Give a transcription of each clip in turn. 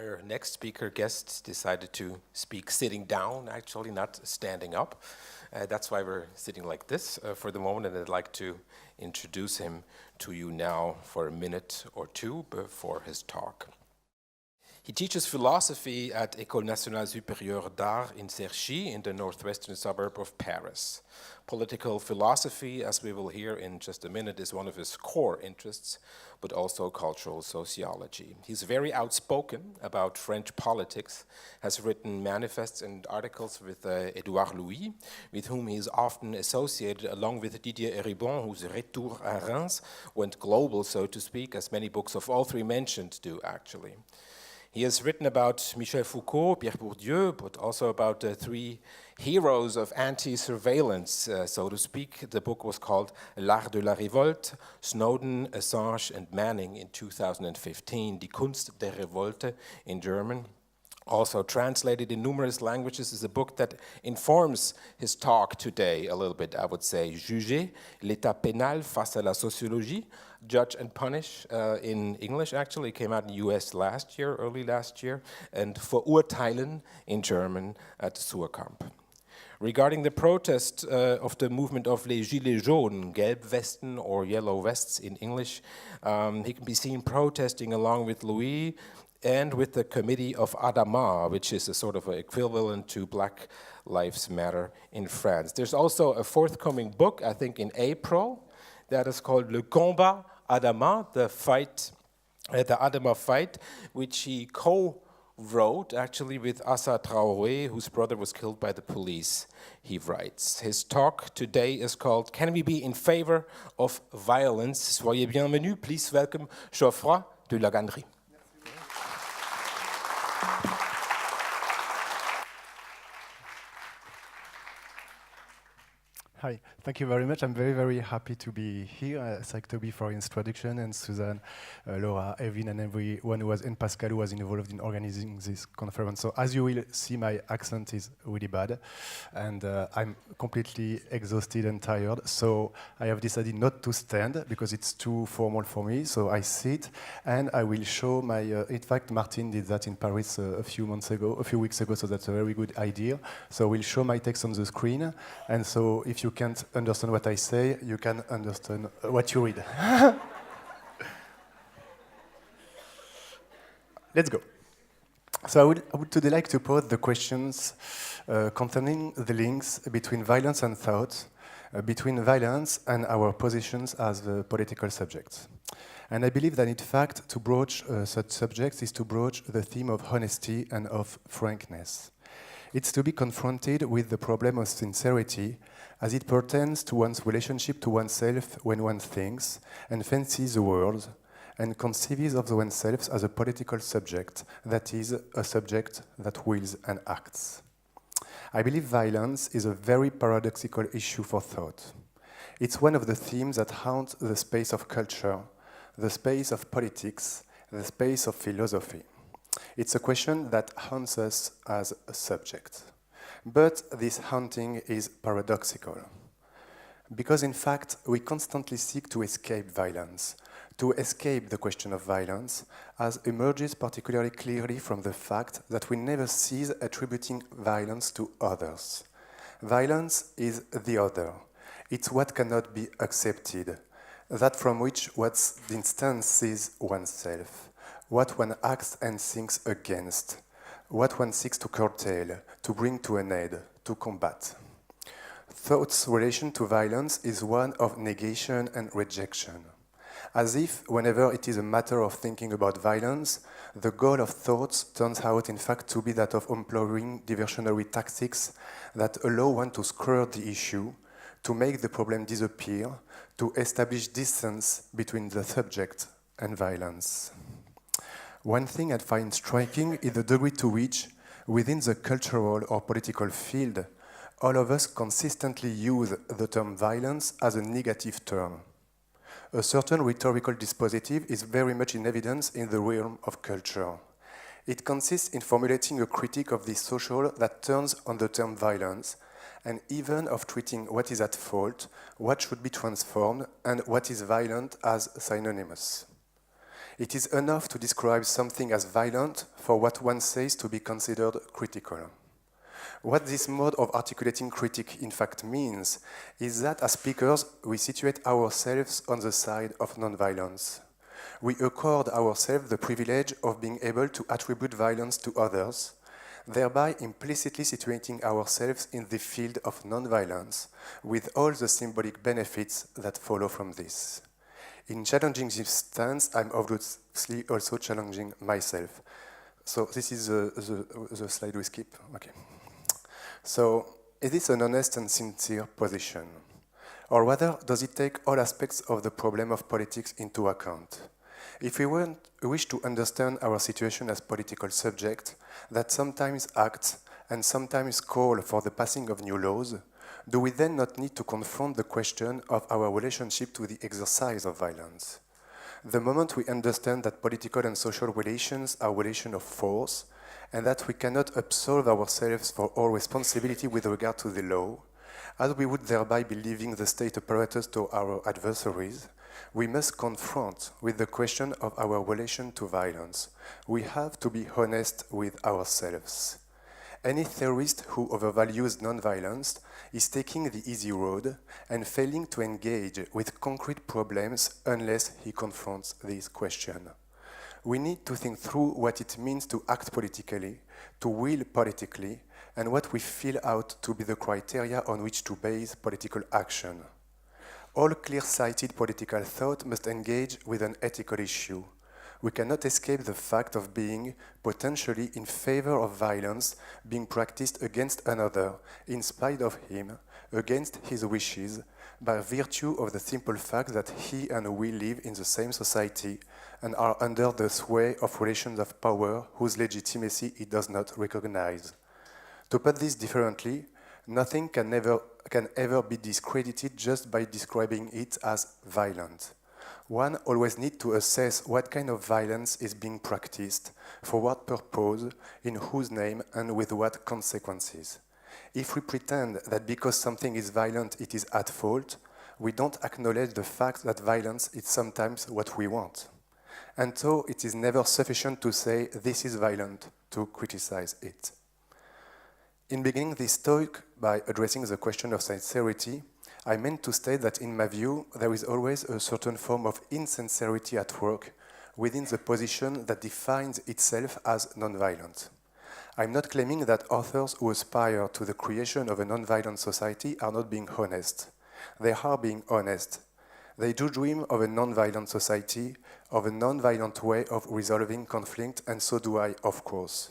Our next speaker guest decided to speak sitting down, actually, not standing up. That's why we're sitting like this for the moment, and I'd like to introduce him to you now for a minute or two before his talk. He teaches philosophy at École Nationale Supérieure d'Art in Cergy, in the northwestern suburb of Paris. Political philosophy, as we will hear in just a minute, is one of his core interests, but also cultural sociology. He's very outspoken about French politics, has written manifests and articles with Édouard Louis, with whom he is often associated, along with Didier Eribon, whose Retour à Reims went global, so to speak, as many books of all three mentioned do, actually. He has written about Michel Foucault, Pierre Bourdieu, but also about the three heroes of anti-surveillance, so to speak. The book was called L'Art de la Révolte, Snowden, Assange, and Manning in 2015, Die Kunst der Revolte in German. Also translated in numerous languages, is a book that informs his talk today a little bit, I would say. Juger, l'état pénal face à la sociologie, Judge and Punish in English, actually. It came out in the US last year, early last year, and Verurteilen in German at Suhrkamp. Regarding the protest of the movement of les Gilets jaunes, Gelbwesten or Yellow Vests in English, he can be seen protesting along with Louis and with the Committee of Adama, which is a sort of equivalent to Black Lives Matter in France. There's also a forthcoming book, I think in April, that is called Le Combat Adama, the Adama fight, which he co-wrote actually with Assa Traoré, whose brother was killed by the police, he writes. His talk today is called Can We Be in Favor of Violence? Soyez bienvenus. Please welcome Geoffroy de la Gannerie. Hi, thank you very much. I'm very, very happy to be here. Thank Toby for introduction, and Susan, Laura, Evin, and everyone who was, and Pascal who was involved in organizing this conference. So as you will see, my accent is really bad, and I'm completely exhausted and tired. So I have decided not to stand because it's too formal for me. So I sit, and I will show my. In fact, Martin did that in Paris a few weeks ago. So that's a very good idea. So we'll show my text on the screen, and so if you can't understand what I say, you can understand what you read. Let's go. So I would today like to pose the questions concerning the links between violence and thought, between violence and our positions as the political subjects. And I believe that in fact to broach such subjects is to broach the theme of honesty and of frankness. It's to be confronted with the problem of sincerity as it pertains to one's relationship to oneself when one thinks and fancies the world and conceives of oneself as a political subject, that is, a subject that wills and acts. I believe violence is a very paradoxical issue for thought. It's one of the themes that haunt the space of culture, the space of politics, the space of philosophy. It's a question that haunts us as a subject. But this haunting is paradoxical. Because in fact, we constantly seek to escape violence, to escape the question of violence, as emerges particularly clearly from the fact that we never cease attributing violence to others. Violence is the other. It's what cannot be accepted, that from which what distances oneself, what one acts and thinks against, what one seeks to curtail, to bring to an aid, to combat. Thought's relation to violence is one of negation and rejection, as if whenever it is a matter of thinking about violence, the goal of thoughts turns out in fact to be that of employing diversionary tactics that allow one to skirt the issue, to make the problem disappear, to establish distance between the subject and violence. One thing I find striking is the degree to which, within the cultural or political field, all of us consistently use the term violence as a negative term. A certain rhetorical dispositive is very much in evidence in the realm of culture. It consists in formulating a critique of the social that turns on the term violence, and even of treating what is at fault, what should be transformed, and what is violent as synonymous. It is enough to describe something as violent for what one says to be considered critical. What this mode of articulating critique in fact means is that as speakers, we situate ourselves on the side of non-violence. We accord ourselves the privilege of being able to attribute violence to others, thereby implicitly situating ourselves in the field of non-violence, with all the symbolic benefits that follow from this. In challenging this stance, I'm obviously also challenging myself. So this is the slide we skip. Okay. So is this an honest and sincere position? Or rather, does it take all aspects of the problem of politics into account? If we wish to understand our situation as political subjects that sometimes act and sometimes call for the passing of new laws, do we then not need to confront the question of our relationship to the exercise of violence? The moment we understand that political and social relations are relations of force, and that we cannot absolve ourselves for all responsibility with regard to the law, as we would thereby be leaving the state apparatus to our adversaries, we must confront with the question of our relation to violence. We have to be honest with ourselves. Any theorist who overvalues non-violence is taking the easy road and failing to engage with concrete problems unless he confronts this question. We need to think through what it means to act politically, to will politically, and what we feel out to be the criteria on which to base political action. All clear-sighted political thought must engage with an ethical issue. We cannot escape the fact of being potentially in favor of violence being practiced against another, in spite of him, against his wishes, by virtue of the simple fact that he and we live in the same society and are under the sway of relations of power whose legitimacy it does not recognize. To put this differently, nothing can ever be discredited just by describing it as violent. One always needs to assess what kind of violence is being practiced, for what purpose, in whose name, and with what consequences. If we pretend that because something is violent it is at fault, we don't acknowledge the fact that violence is sometimes what we want. And so it is never sufficient to say this is violent to criticize it. In beginning this talk by addressing the question of sincerity, I meant to state that in my view there is always a certain form of insincerity at work within the position that defines itself as non-violent. I'm not claiming that authors who aspire to the creation of a non-violent society are not being honest. They are being honest. They do dream of a non-violent society, of a non-violent way of resolving conflict, and so do I, of course.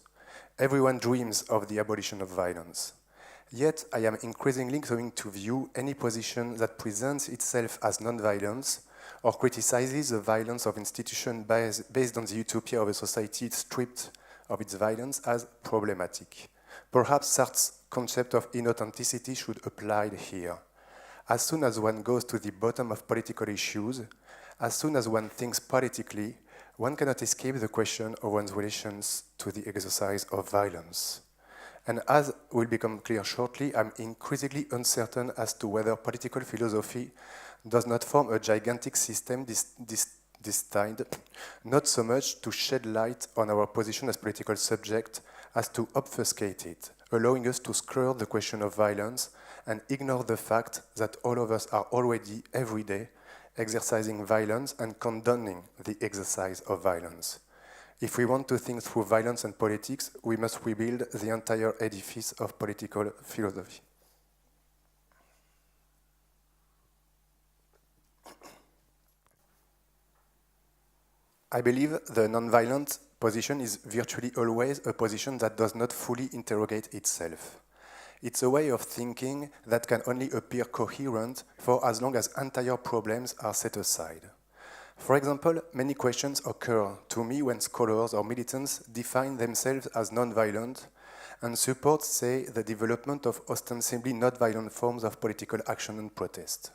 Everyone dreams of the abolition of violence. Yet I am increasingly going to view any position that presents itself as non-violence or criticizes the violence of institutions based on the utopia of a society stripped of its violence as problematic. Perhaps Sartre's concept of inauthenticity should apply here. As soon as one goes to the bottom of political issues, as soon as one thinks politically, one cannot escape the question of one's relations to the exercise of violence. And as will become clear shortly, I'm increasingly uncertain as to whether political philosophy does not form a gigantic system destined not so much to shed light on our position as political subject as to obfuscate it, allowing us to skirt the question of violence and ignore the fact that all of us are already, every day, exercising violence and condoning the exercise of violence. If we want to think through violence and politics, we must rebuild the entire edifice of political philosophy. I believe the non-violent position is virtually always a position that does not fully interrogate itself. It's a way of thinking that can only appear coherent for as long as entire problems are set aside. For example, many questions occur to me when scholars or militants define themselves as non-violent and support, say, the development of ostensibly not violent forms of political action and protest.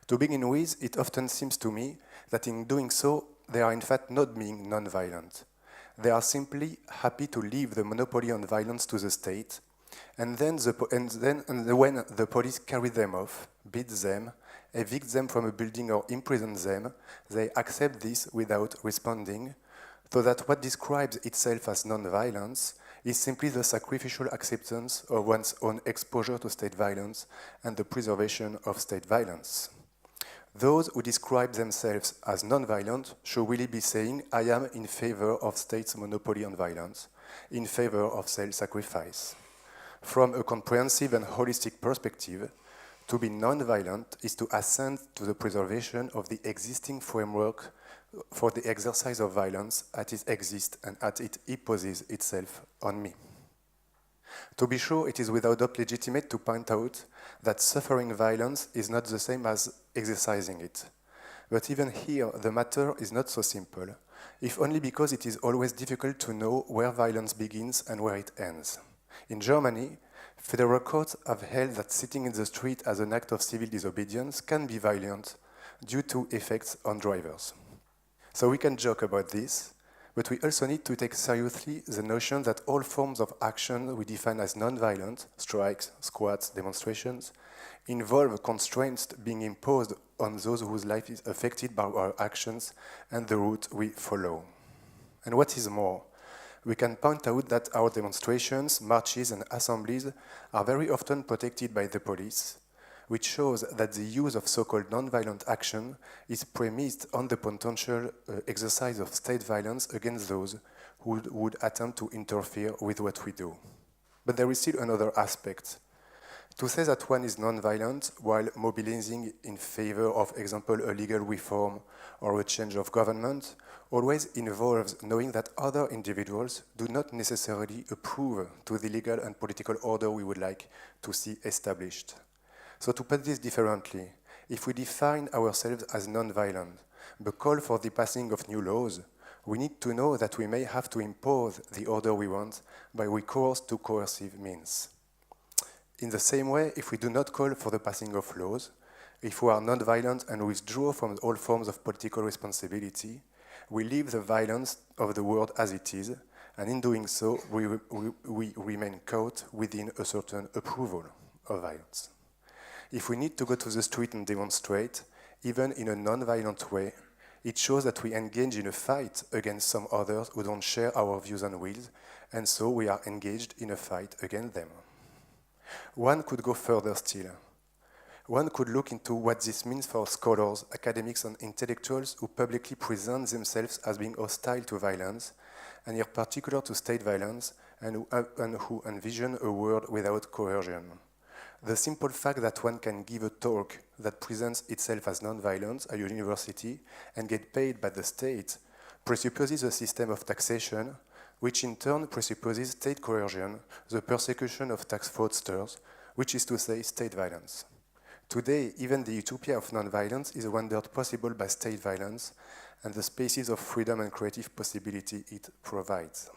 To begin with, it often seems to me that in doing so, they are in fact not being non-violent. They are simply happy to leave the monopoly on violence to the state, And then, when the police carry them off, beat them, evict them from a building or imprison them, they accept this without responding, so that what describes itself as non-violence is simply the sacrificial acceptance of one's own exposure to state violence and the preservation of state violence. Those who describe themselves as non-violent should really be saying, I am in favor of state's monopoly on violence, in favor of self-sacrifice. From a comprehensive and holistic perspective, to be non-violent is to assent to the preservation of the existing framework for the exercise of violence as it exists and as it imposes itself on me. To be sure, it is without doubt legitimate to point out that suffering violence is not the same as exercising it. But even here, the matter is not so simple, if only because it is always difficult to know where violence begins and where it ends. In Germany, federal courts have held that sitting in the street as an act of civil disobedience can be violent due to effects on drivers. So we can joke about this, but we also need to take seriously the notion that all forms of action we define as non-violent, strikes, squats, demonstrations, involve constraints being imposed on those whose life is affected by our actions and the route we follow. And what is more, we can point out that our demonstrations, marches, and assemblies are very often protected by the police, which shows that the use of so-called non-violent action is premised on the potential exercise of state violence against those who would attempt to interfere with what we do. But there is still another aspect. To say that one is non-violent while mobilizing in favor of, example, a legal reform or a change of government always involves knowing that other individuals do not necessarily approve to the legal and political order we would like to see established. So to put this differently, if we define ourselves as non-violent, but call for the passing of new laws, we need to know that we may have to impose the order we want by recourse to coercive means. In the same way, if we do not call for the passing of laws, if we are non-violent and withdraw from all forms of political responsibility, we leave the violence of the world as it is, and in doing so, we remain caught within a certain approval of violence. If we need to go to the street and demonstrate, even in a non-violent way, it shows that we engage in a fight against some others who don't share our views and wills, and so we are engaged in a fight against them. One could go further still. One could look into what this means for scholars, academics, and intellectuals who publicly present themselves as being hostile to violence, and in particular to state violence, and who envision a world without coercion. The simple fact that one can give a talk that presents itself as non-violent at a university and get paid by the state presupposes a system of taxation, which in turn presupposes state coercion, the persecution of tax fraudsters, which is to say state violence. Today, even the utopia of non-violence is rendered possible by state violence and the spaces of freedom and creative possibility it provides.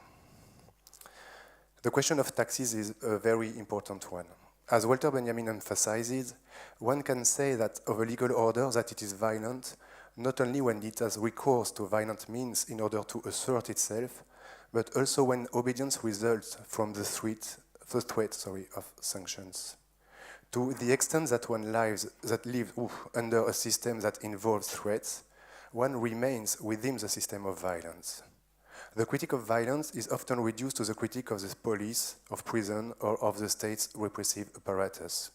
The question of taxes is a very important one. As Walter Benjamin emphasizes, one can say that of a legal order that it is violent, not only when it has recourse to violent means in order to assert itself, but also when obedience results from the threat of sanctions. To the extent that one lives under a system that involves threats, one remains within the system of violence. The critique of violence is often reduced to the critique of the police, of prison, or of the state's repressive apparatus.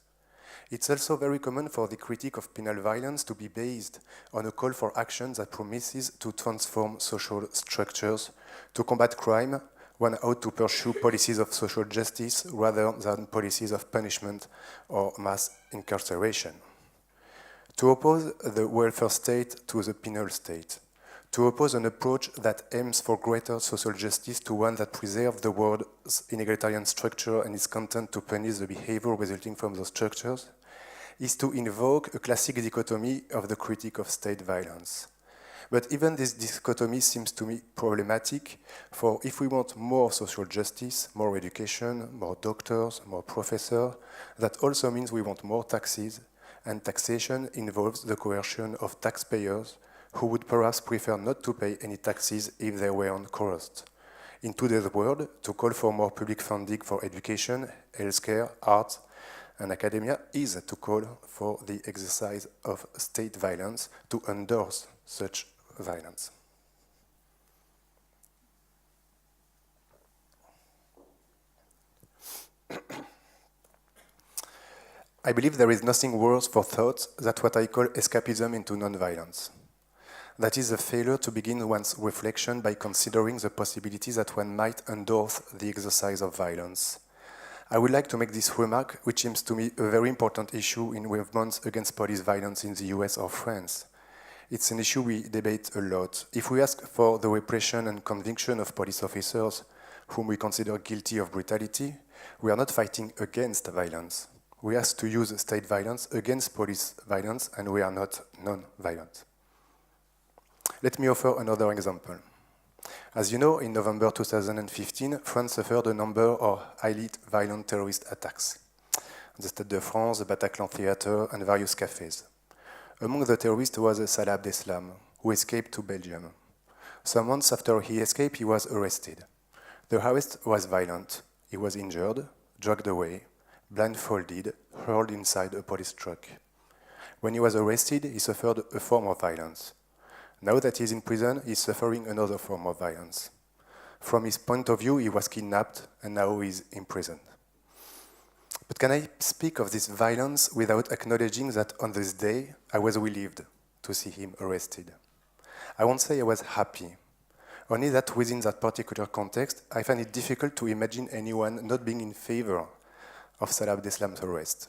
It's also very common for the critique of penal violence to be based on a call for action that promises to transform social structures, to combat crime, one ought to pursue policies of social justice rather than policies of punishment or mass incarceration. To oppose the welfare state to the penal state, to oppose an approach that aims for greater social justice to one that preserves the world's inegalitarian structure and is content to punish the behavior resulting from those structures, is to invoke a classic dichotomy of the critique of state violence. But even this dichotomy seems to me problematic, for if we want more social justice, more education, more doctors, more professors, that also means we want more taxes, and taxation involves the coercion of taxpayers who would perhaps prefer not to pay any taxes if they weren't coerced. In today's world, to call for more public funding for education, healthcare, art, and academia is to call for the exercise of state violence to endorse such violence. I believe there is nothing worse for thought than what I call escapism into non-violence. That is the failure to begin one's reflection by considering the possibility that one might endorse the exercise of violence. I would like to make this remark, which seems to me a very important issue in movements against police violence in the US or France. It's an issue we debate a lot. If we ask for the repression and conviction of police officers whom we consider guilty of brutality, we are not fighting against violence. We ask to use state violence against police violence, and we are not non-violent. Let me offer another example. As you know, in November 2015, France suffered a number of highly violent terrorist attacks. The Stade de France, the Bataclan Theatre, and various cafes. Among the terrorists was Salah Abdeslam, who escaped to Belgium. Some months after he escaped, he was arrested. The arrest was violent. He was injured, dragged away, blindfolded, hurled inside a police truck. When he was arrested, he suffered a form of violence. Now that he is in prison, he is suffering another form of violence. From his point of view, he was kidnapped, and now he is imprisoned. But can I speak of this violence without acknowledging that on this day, I was relieved to see him arrested? I won't say I was happy, only that within that particular context, I find it difficult to imagine anyone not being in favor of Salah Abdeslam's arrest.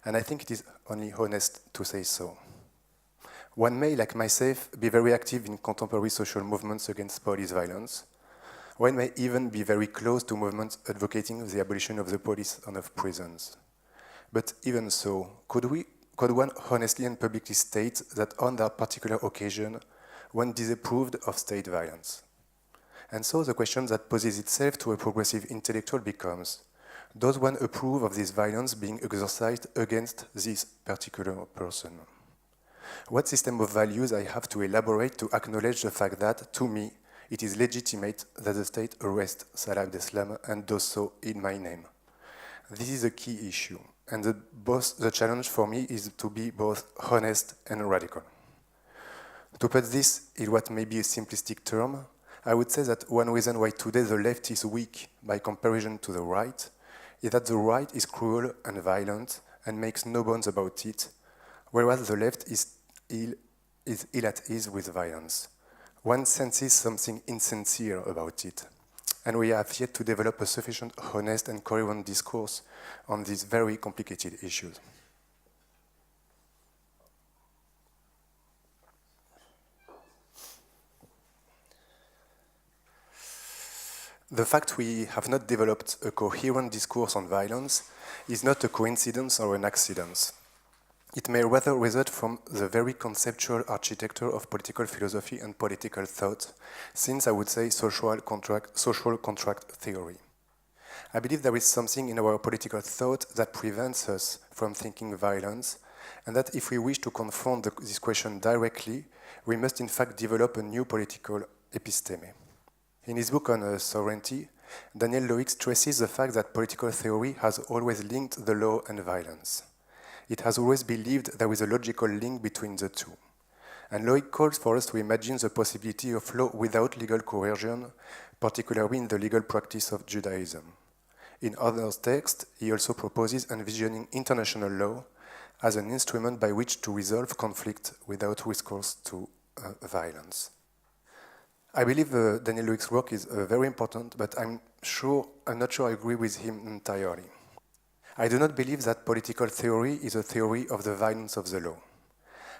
And I think it is only honest to say so. One may, like myself, be very active in contemporary social movements against police violence. One may even be very close to movements advocating the abolition of the police and of prisons. But even so, could one honestly and publicly state that on that particular occasion, one disapproved of state violence? And so the question that poses itself to a progressive intellectual becomes, does one approve of this violence being exercised against this particular person? What system of values I have to elaborate to acknowledge the fact that, to me, it is legitimate that the state arrests Salah Abdeslam and does so in my name? This is a key issue, and the challenge for me is to be both honest and radical. To put this in what may be a simplistic term, I would say that one reason why today the left is weak by comparison to the right is that the right is cruel and violent and makes no bones about it, whereas the left is ill at ease with violence. One senses something insincere about it, and we have yet to develop a sufficient honest and coherent discourse on these very complicated issues. The fact we have not developed a coherent discourse on violence is not a coincidence or an accident. It may rather result from the very conceptual architecture of political philosophy and political thought, since I would say social contract theory. I believe there is something in our political thought that prevents us from thinking violence, and that if we wish to confront this question directly, we must in fact develop a new political episteme. In his book on sovereignty, Daniel Loic stresses the fact that political theory has always linked the law and violence. It has always believed there is a logical link between the two. And Loic calls for us to imagine the possibility of law without legal coercion, particularly in the legal practice of Judaism. In other texts, he also proposes envisioning international law as an instrument by which to resolve conflict without recourse to violence. I believe Daniel Loic's work is very important, but I'm not sure I agree with him entirely. I do not believe that political theory is a theory of the violence of the law.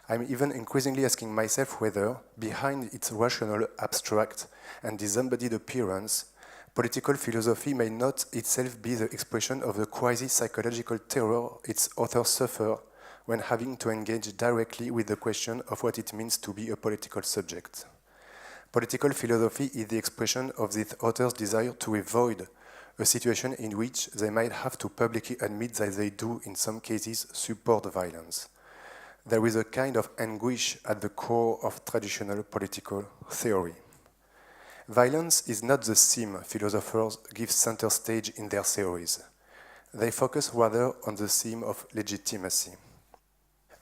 I'm even increasingly asking myself whether, behind its rational, abstract, and disembodied appearance, political philosophy may not itself be the expression of the quasi-psychological terror its authors suffer when having to engage directly with the question of what it means to be a political subject. Political philosophy is the expression of these authors' desire to avoid a situation in which they might have to publicly admit that they do, in some cases, support violence. There is a kind of anguish at the core of traditional political theory. Violence is not the theme philosophers give center stage in their theories. They focus rather on the theme of legitimacy.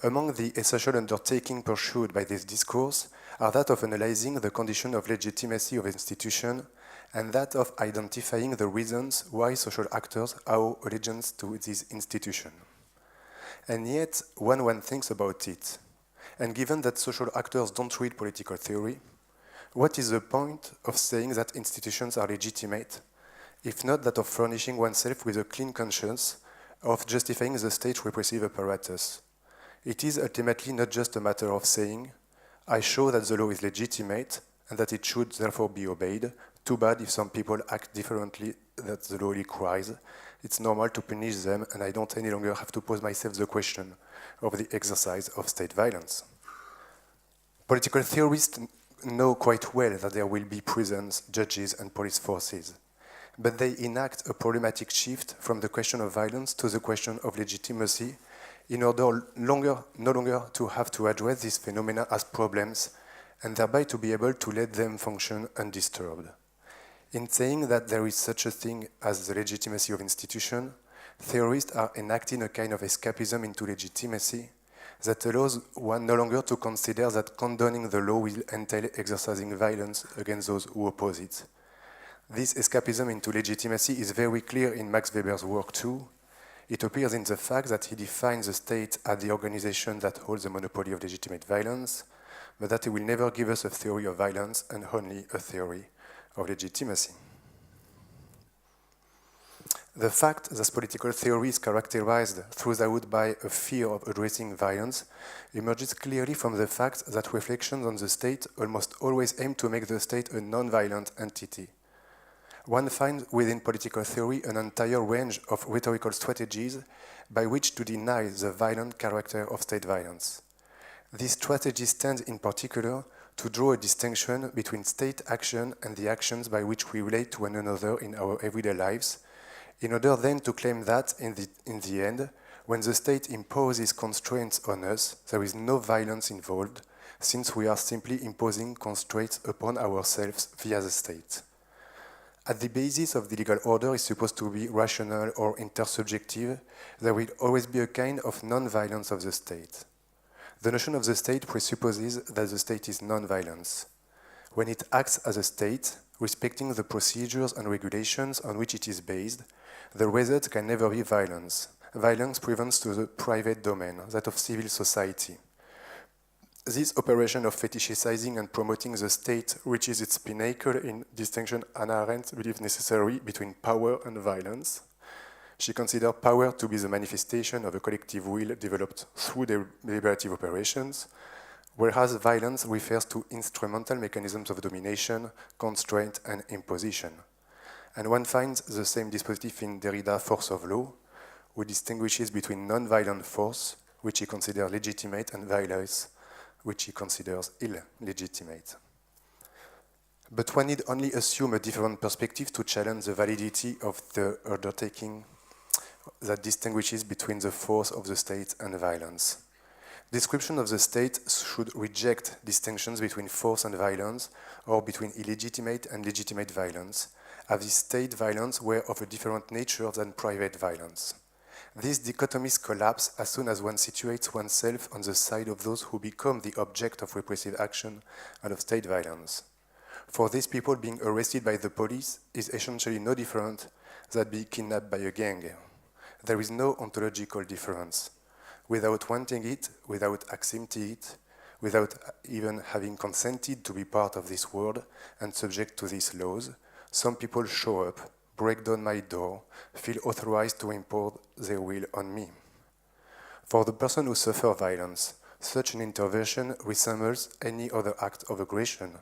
Among the essential undertakings pursued by this discourse are that of analyzing the condition of legitimacy of institutions and that of identifying the reasons why social actors owe allegiance to these institutions. And yet, when one thinks about it, and given that social actors don't read political theory, what is the point of saying that institutions are legitimate, if not that of furnishing oneself with a clean conscience, of justifying the state's repressive apparatus? It is ultimately not just a matter of saying, I show that the law is legitimate and that it should therefore be obeyed. Too bad if some people act differently than the law requires. It's normal to punish them, and I don't any longer have to pose myself the question of the exercise of state violence. Political theorists know quite well that there will be prisons, judges, and police forces, but they enact a problematic shift from the question of violence to the question of legitimacy in order no longer to have to address these phenomena as problems and thereby to be able to let them function undisturbed. In saying that there is such a thing as the legitimacy of institutions, theorists are enacting a kind of escapism into legitimacy that allows one no longer to consider that condoning the law will entail exercising violence against those who oppose it. This escapism into legitimacy is very clear in Max Weber's work too. It appears in the fact that he defines the state as the organization that holds the monopoly of legitimate violence, but that he will never give us a theory of violence and only a theory of legitimacy. The fact that political theory is characterized throughout by a fear of addressing violence emerges clearly from the fact that reflections on the state almost always aim to make the state a non-violent entity. One finds within political theory an entire range of rhetorical strategies by which to deny the violent character of state violence. These strategies tend in particular to draw a distinction between state action and the actions by which we relate to one another in our everyday lives, in order then to claim that, in the end, when the state imposes constraints on us, there is no violence involved, since we are simply imposing constraints upon ourselves via the state. At the basis of the legal order is supposed to be rational or intersubjective, there will always be a kind of non-violence of the state. The notion of the state presupposes that the state is non-violence. When it acts as a state, respecting the procedures and regulations on which it is based, the result can never be violence. Violence prevents to the private domain, that of civil society. This operation of fetishizing and promoting the state reaches its pinnacle in distinction Hannah Arendt believes necessary between power and violence. She considers power to be the manifestation of a collective will developed through deliberative operations, whereas violence refers to instrumental mechanisms of domination, constraint, and imposition. And one finds the same dispositif in Derrida's Force of Law, who distinguishes between non-violent force, which he considers legitimate, and violence, which he considers illegitimate. But one need only assume a different perspective to challenge the validity of the undertaking that distinguishes between the force of the state and violence. Description of the state should reject distinctions between force and violence, or between illegitimate and legitimate violence, as if state violence were of a different nature than private violence. These dichotomies collapse as soon as one situates oneself on the side of those who become the object of repressive action and of state violence. For these people, being arrested by the police is essentially no different than being kidnapped by a gang. There is no ontological difference. Without wanting it, without accepting it, without even having consented to be part of this world and subject to these laws, some people show up, break down my door, feel authorized to impose their will on me. For the person who suffers violence, such an intervention resembles any other act of aggression.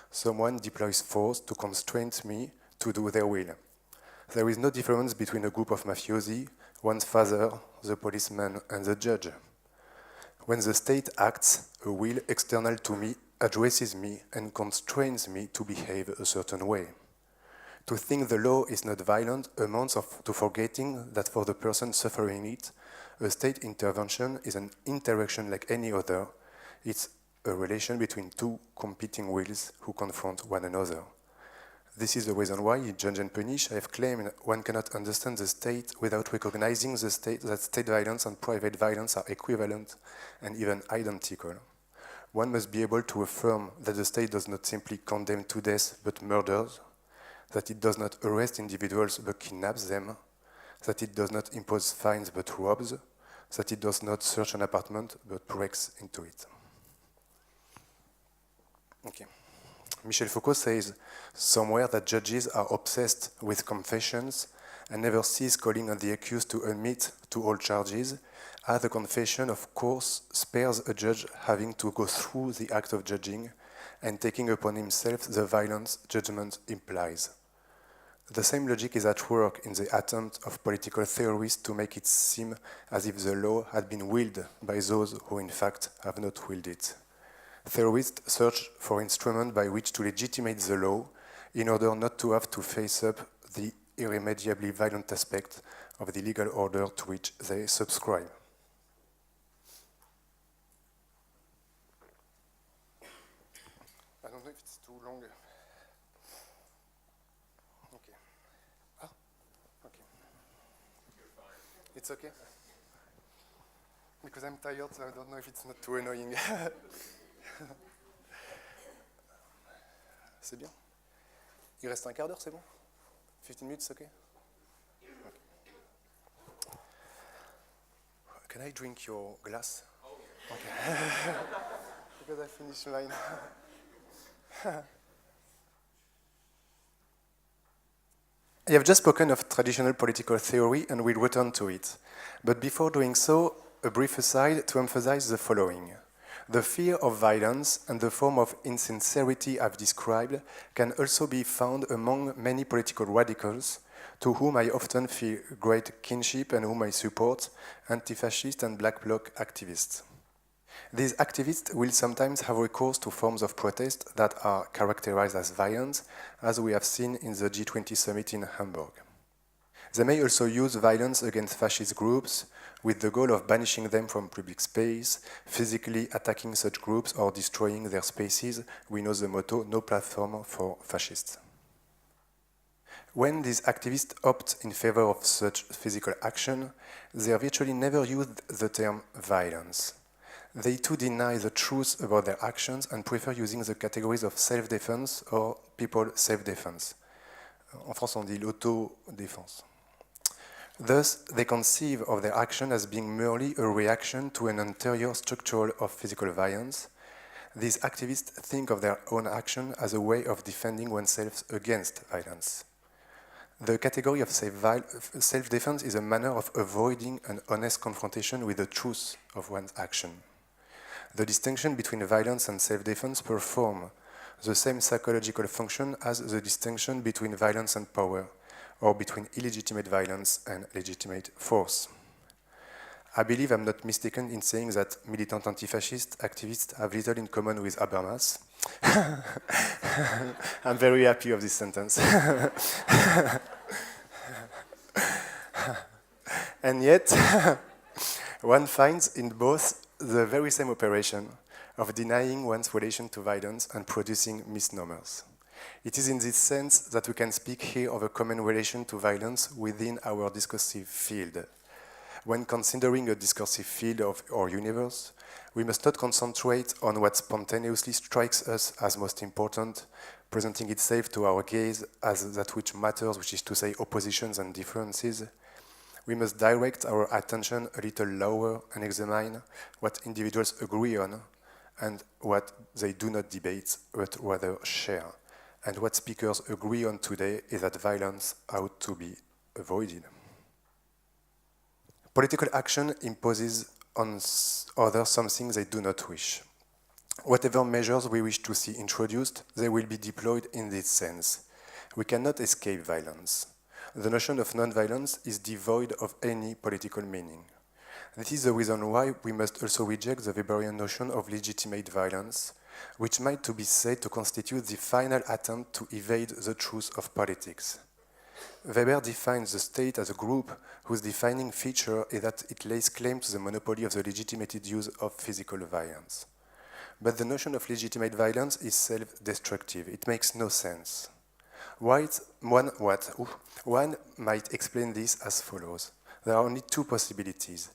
Someone deploys force to constrain me to do their will. There is no difference between a group of mafiosi, one's father, the policeman, and the judge. When the state acts, a will external to me addresses me and constrains me to behave a certain way. To think the law is not violent amounts to forgetting that for the person suffering it, a state intervention is an interaction like any other. It's a relation between two competing wills who confront one another. This is the reason why, in Judge and Punish, I have claimed one cannot understand the state without recognizing the state that state violence and private violence are equivalent and even identical. One must be able to affirm that the state does not simply condemn to death but murders, that it does not arrest individuals but kidnaps them, that it does not impose fines but robs, that it does not search an apartment but breaks into it. Okay. Michel Foucault says somewhere that judges are obsessed with confessions and never cease calling on the accused to admit to all charges, as the confession, of course, spares a judge having to go through the act of judging and taking upon himself the violence judgment implies. The same logic is at work in the attempt of political theorists to make it seem as if the law had been willed by those who in fact have not willed it. Theorists search for instruments by which to legitimate the law in order not to have to face up the irremediably violent aspect of the legal order to which they subscribe. I don't know if it's too long. Okay. Ah, okay. It's okay? Because I'm tired, so I don't know if it's not too annoying. C'est bien. Il reste un quart d'heure, c'est bon? 15 minutes, okay? Can I drink your glass? Okay. Because I finished mine. I have just spoken of traditional political theory and we'll return to it. But before doing so, a brief aside to emphasize the following. The fear of violence and the form of insincerity I've described can also be found among many political radicals to whom I often feel great kinship and whom I support, anti-fascist and black bloc activists. These activists will sometimes have recourse to forms of protest that are characterized as violent, as we have seen in the G20 summit in Hamburg. They may also use violence against fascist groups with the goal of banishing them from public space, physically attacking such groups or destroying their spaces. We know the motto, no platform for fascists. When these activists opt in favor of such physical action, they virtually never use the term violence. They too deny the truth about their actions and prefer using the categories of self-defense or people self-defense. En France, on dit l'auto-défense. Thus, they conceive of their action as being merely a reaction to an anterior structure of physical violence. These activists think of their own action as a way of defending oneself against violence. The category of self-defense is a manner of avoiding an honest confrontation with the truth of one's action. The distinction between violence and self-defense perform the same psychological function as the distinction between violence and power, or between illegitimate violence and legitimate force. I believe I'm not mistaken in saying that militant anti-fascist activists have little in common with Habermas. I'm very happy of this sentence. And yet, one finds in both the very same operation of denying one's relation to violence and producing misnomers. It is in this sense that we can speak here of a common relation to violence within our discursive field. When considering a discursive field of our universe, we must not concentrate on what spontaneously strikes us as most important, presenting itself to our gaze as that which matters, which is to say oppositions and differences. We must direct our attention a little lower and examine what individuals agree on and what they do not debate, but rather share. And what speakers agree on today is that violence ought to be avoided. Political action imposes on others something they do not wish. Whatever measures we wish to see introduced, they will be deployed in this sense. We cannot escape violence. The notion of non-violence is devoid of any political meaning. This is the reason why we must also reject the Weberian notion of legitimate violence, which might to be said to constitute the final attempt to evade the truth of politics. Weber defines the state as a group whose defining feature is that it lays claim to the monopoly of the legitimated use of physical violence. But the notion of legitimate violence is self-destructive. It makes no sense. One might explain this as follows. There are only two possibilities.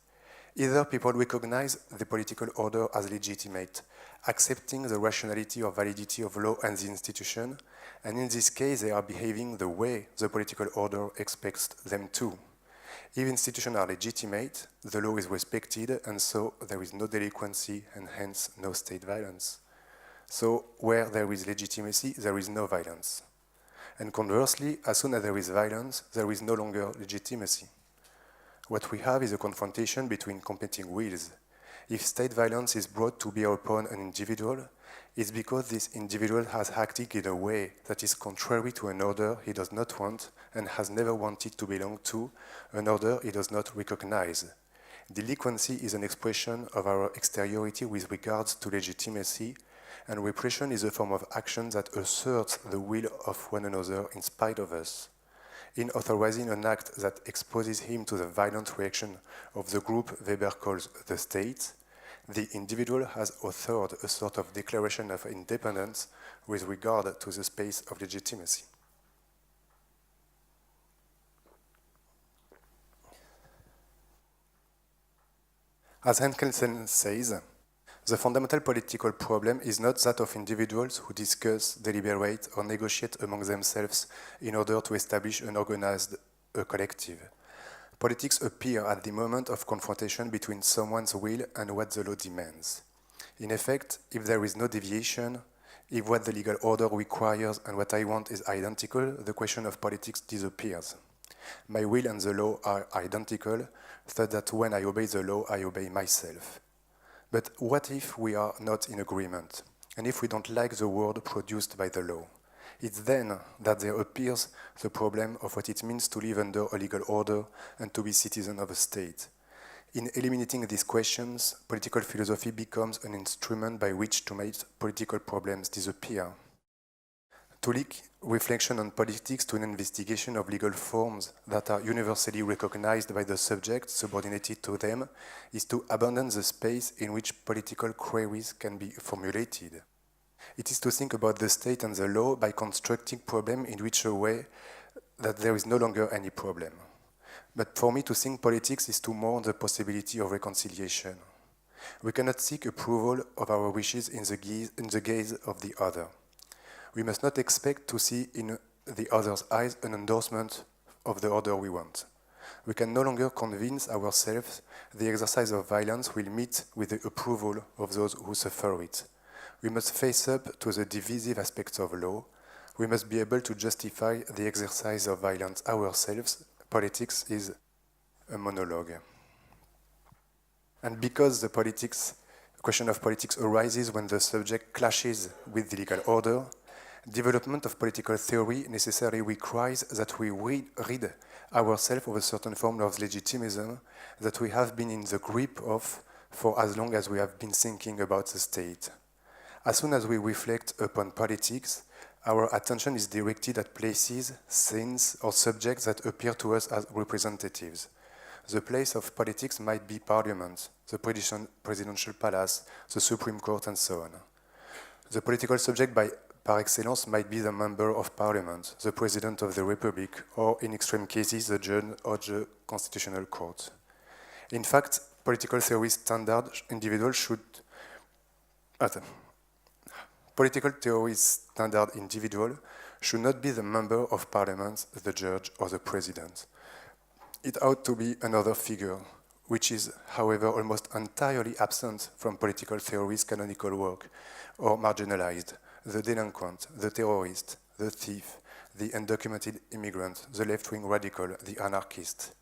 Either people recognize the political order as legitimate, accepting the rationality or validity of law and the institution, and in this case they are behaving the way the political order expects them to. If institutions are legitimate, the law is respected, and so there is no delinquency and hence no state violence. So where there is legitimacy, there is no violence. And conversely, as soon as there is violence, there is no longer legitimacy. What we have is a confrontation between competing wills. If state violence is brought to bear upon an individual, it's because this individual has acted in a way that is contrary to an order he does not want and has never wanted to belong to, an order he does not recognize. Delinquency is an expression of our exteriority with regards to legitimacy, and repression is a form of action that asserts the will of one another in spite of us. In authorizing an act that exposes him to the violent reaction of the group Weber calls the state, the individual has authored a sort of declaration of independence with regard to the space of legitimacy. As Henkelsen says, the fundamental political problem is not that of individuals who discuss, deliberate, or negotiate among themselves in order to establish an organized collective. Politics appear at the moment of confrontation between someone's will and what the law demands. In effect, if there is no deviation, if what the legal order requires and what I want is identical, the question of politics disappears. My will and the law are identical, so that when I obey the law, I obey myself. But what if we are not in agreement, and if we don't like the word produced by the law? It's then that there appears the problem of what it means to live under a legal order and to be citizen of a state. In eliminating these questions, political philosophy becomes an instrument by which to make political problems disappear. To link reflection on politics to an investigation of legal forms that are universally recognized by the subject subordinated to them is to abandon the space in which political queries can be formulated. It is to think about the state and the law by constructing problems in which a way that there is no longer any problem. But for me, to think politics is to mourn the possibility of reconciliation. We cannot seek approval of our wishes in the gaze of the other. We must not expect to see in the other's eyes an endorsement of the order we want. We can no longer convince ourselves the exercise of violence will meet with the approval of those who suffer it. We must face up to the divisive aspects of law. We must be able to justify the exercise of violence ourselves. Politics is a monologue. And because the question of politics arises when the subject clashes with the legal order, development of political theory necessarily requires that we rid ourselves of a certain form of legitimism that we have been in the grip of for as long as we have been thinking about the state. As soon as we reflect upon politics, our attention is directed at places, things, or subjects that appear to us as representatives. The place of politics might be Parliament, the presidential palace, the Supreme Court, and so on. The political subject par excellence might be the member of Parliament, the President of the Republic, or in extreme cases, the judge of the Constitutional Court. In fact, political theory standard individual should not be the member of Parliament, the judge, or the president. It ought to be another figure, which is, however, almost entirely absent from political theory's canonical work, or marginalized: the delinquent, the terrorist, the thief, the undocumented immigrant, the left-wing radical, the anarchist.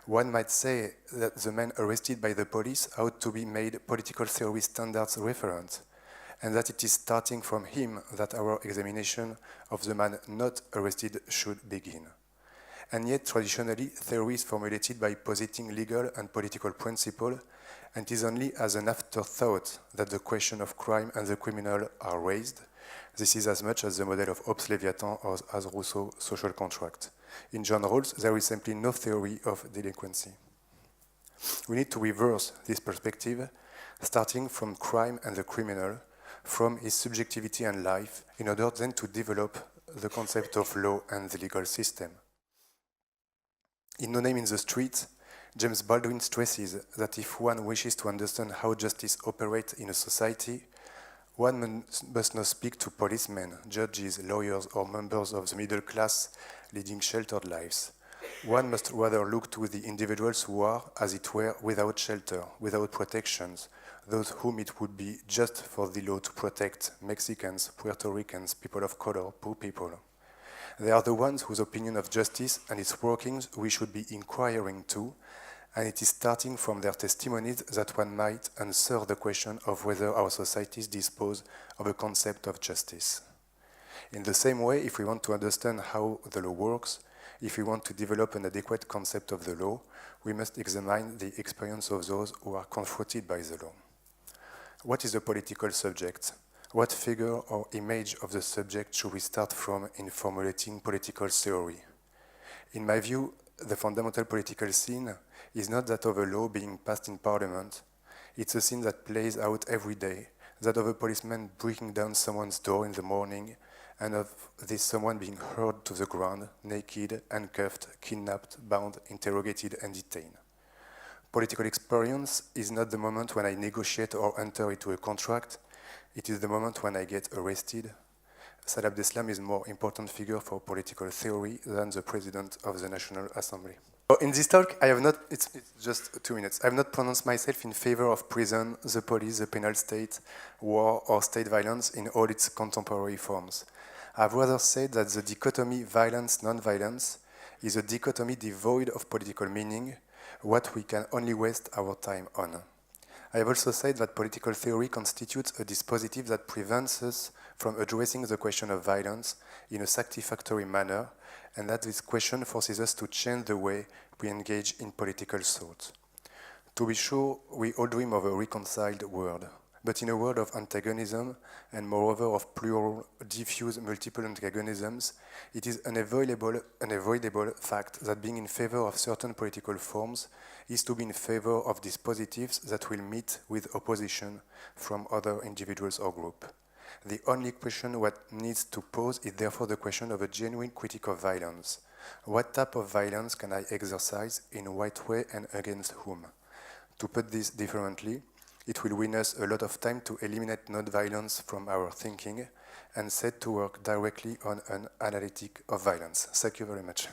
One might say that the man arrested by the police ought to be made political theory standards referent, and that it is starting from him that our examination of the man not arrested should begin. And yet, traditionally, theory is formulated by positing legal and political principle, and it is only as an afterthought that the question of crime and the criminal are raised. This is as much as the model of Hobbes' Leviathan or as Rousseau's social contract. In John Rawls, there is simply no theory of delinquency. We need to reverse this perspective, starting from crime and the criminal, from his subjectivity and life, in order then to develop the concept of law and the legal system. In No Name in the Street, James Baldwin stresses that if one wishes to understand how justice operates in a society, one must not speak to policemen, judges, lawyers, or members of the middle class leading sheltered lives. One must rather look to the individuals who are, as it were, without shelter, without protections, those whom it would be just for the law to protect: Mexicans, Puerto Ricans, people of color, poor people. They are the ones whose opinion of justice and its workings we should be inquiring to, and it is starting from their testimonies that one might answer the question of whether our societies dispose of a concept of justice. In the same way, if we want to understand how the law works, if we want to develop an adequate concept of the law, we must examine the experience of those who are confronted by the law. What is a political subject? What figure or image of the subject should we start from in formulating political theory? In my view, the fundamental political scene is not that of a law being passed in Parliament. It's a scene that plays out every day, that of a policeman breaking down someone's door in the morning, and of this someone being hurled to the ground, naked, handcuffed, kidnapped, bound, interrogated, and detained. Political experience is not the moment when I negotiate or enter into a contract. It is the moment when I get arrested. Salah Abdeslam is a more important figure for political theory than the President of the National Assembly. In this talk, I have not, it's just 2 minutes, I have not pronounced myself in favor of prison, the police, the penal state, war, or state violence in all its contemporary forms. I've rather said that the dichotomy violence-non-violence is a dichotomy devoid of political meaning, what we can only waste our time on. I have also said that political theory constitutes a dispositif that prevents us from addressing the question of violence in a satisfactory manner, and that this question forces us to change the way we engage in political thought. To be sure, we all dream of a reconciled world, but in a world of antagonism, and moreover of plural, diffuse, multiple antagonisms, it is unavoidable fact that being in favor of certain political forms is to be in favor of dispositives that will meet with opposition from other individuals or groups. The only question what needs to pose is therefore the question of a genuine critique of violence. What type of violence can I exercise, in what way, and against whom? To put this differently, it will win us a lot of time to eliminate non-violence from our thinking and set to work directly on an analytic of violence. Thank you very much.